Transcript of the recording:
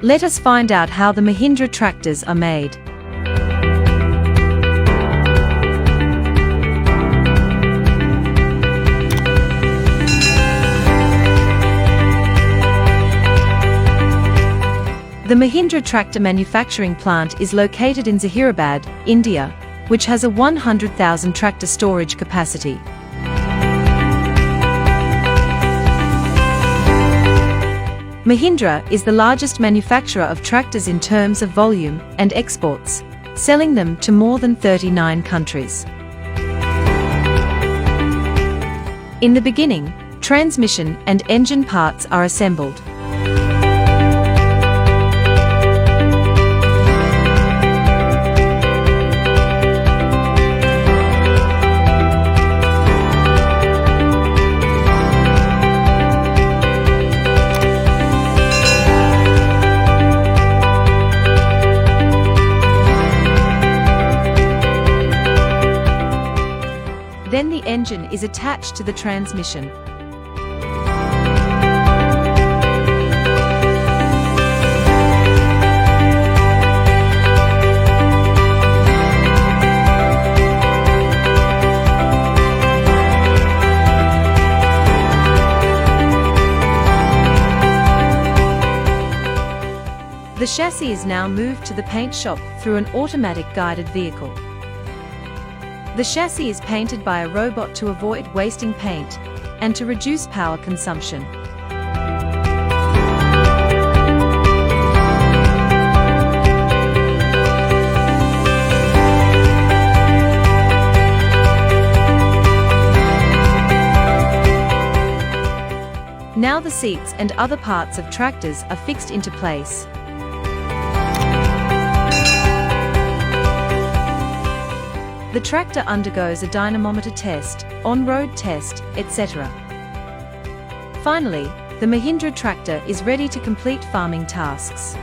Let us find out how the Mahindra tractors are made. The Mahindra tractor manufacturing plant is located in Zahirabad, India, which has a 100,000 tractor storage capacity. Mahindra is the largest manufacturer of tractors in terms of volume and exports, selling them to more than 39 countries. In the beginning, transmission and engine parts are assembled. Then the engine is attached to the transmission. The chassis is now moved to the paint shop through an automatic guided vehicle. The chassis is painted by a robot to avoid wasting paint and to reduce power consumption. Now the seats and other parts of tractors are fixed into place. The tractor undergoes a dynamometer test, on-road test, etc. Finally, the Mahindra tractor is ready to complete farming tasks.